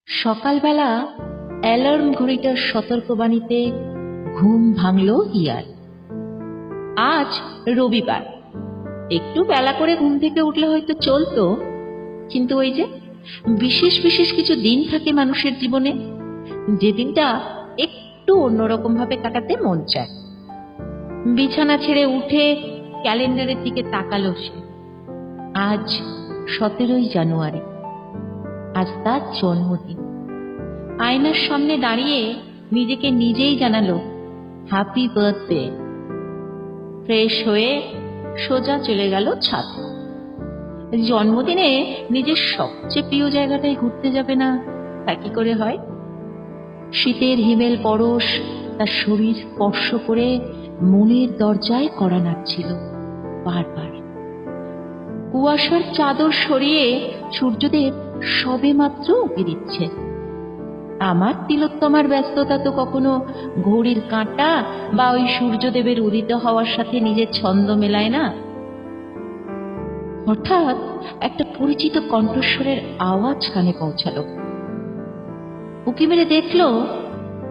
সকালবেলা অ্যালার্ম ঘড়িটার সতর্কবাণীতে ঘুম ভাঙল হিয়ার। আজ রবিবার, একটু বেলা করে ঘুম থেকে উঠলে হয়তো চলতো, কিন্তু ওই যে বিশেষ বিশেষ কিছু দিন থাকে মানুষের জীবনে, যে দিনটা একটু অন্যরকম ভাবে কাটাতে মন চায়। বিছানা ছেড়ে উঠে ক্যালেন্ডারের দিকে তাকালো সে। আজ 17ই জানুয়ারি, আজ তার জন্মদিন। আয়নার সামনে দাঁড়িয়ে নিজেকে নিজেই জানালো হ্যাপি বার্থডে। ফ্রেশ হয়ে সোজা চলে গেল ছাদে। জন্মদিনে নিজের সবচেয়ে প্রিয় জায়গাটায় ঘুরতে যাবে না, তা কি করে হয়? শীতের হিমেল পরশ তার শরীর স্পর্শ করে মনের দরজায় কড়া নাড়ছিল বারবার। কুয়াশার চাদর সরিয়ে সূর্যদেব সবে মাত্র উঁকি দিচ্ছে। আমার তিলোত্তমার ব্যস্ততা তো কখনো ঘড়ির কাঁটা বা ওই সূর্যদেবের উদিত হওয়ার সাথে নিজের ছন্দ মেলায় না। হঠাৎ একটা পরিচিত কণ্ঠস্বরের আওয়াজ কানে পৌঁছালো। উকি মেরে দেখলো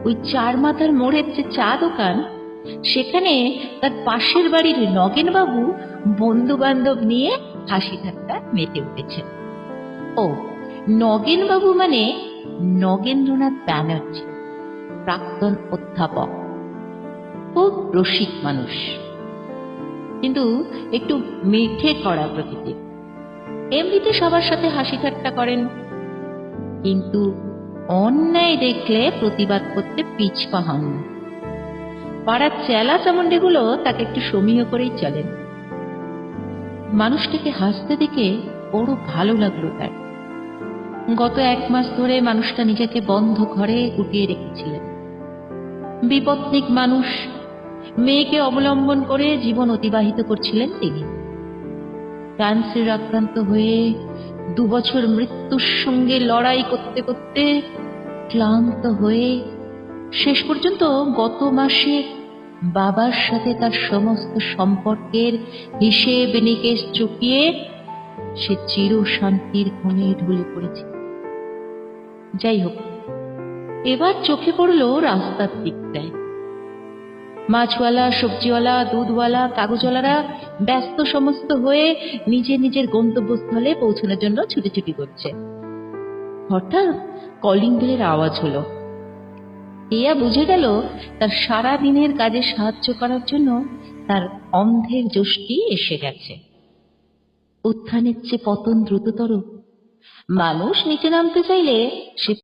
ওই চার মাথার মোড়ের যে চা দোকান, সেখানে তার পাশের বাড়ির নগেনবাবু বন্ধু বান্ধব নিয়ে হাসি ঠাট্টা মেতে উঠেছে। ও, নগেনবাবু মানে নগেন্দ্রনাথ ব্যানার্জি, প্রাক্তন অধ্যাপক, খুব রসিক মানুষ, কিন্তু একটু মেঠে কড়া প্রকৃতির। এমনিতে সবার সাথে হাসি ঠাট্টা করেন, কিন্তু অন্যায় দেখলে প্রতিবাদ করতে পিছপা হন না। পাড়ার চেলা চামুন্ডিগুলো তাকে একটু সমীহ করেই চলেন। মানুষটাকে হাসতে দেখে বড় ভালো লাগলো তার। গত 1 মাস ধরে মানুষটা নিজেকে বন্ধ ঘরে গুটিয়ে রেখেছিলেন। বিপত্নিক মানুষ, মেয়েকে অবলম্বন করে জীবন অতিবাহিত করছিলেন তিনি। ক্যান্সার আক্রান্ত হয়ে 2 বছর মৃত্যুর সঙ্গে লড়াই করতে করতে ক্লান্ত হয়ে শেষ পর্যন্ত গত মাসে বাবার সাথে তার সমস্ত সম্পর্কের হিসেব নিকেশ চুকিয়ে সে চির শান্তির ঘুমে ঢলে পড়েছে। যাই হোক, এবার চোখে পড়ল রাস্তার দিকটায়। মাছওয়ালা, সবজিওয়ালা, দুধওয়ালা, কাগজওয়ালারা ব্যস্ত সমস্ত হয়ে নিজের নিজের গন্তব্যস্থলে পৌঁছানোর জন্য ছুটোছুটি করছে। হঠাৎ কলিং বেলের আওয়াজ হলো। হিয়া বুঝে গেল তার সারা দিনের কাজে সাহায্য করার জন্য তার অন্ধের যষ্টি এসে গেছে। উত্থানের চেয়ে পতন দ্রুততর। মানুষ নিচে নামতে চাইলে সে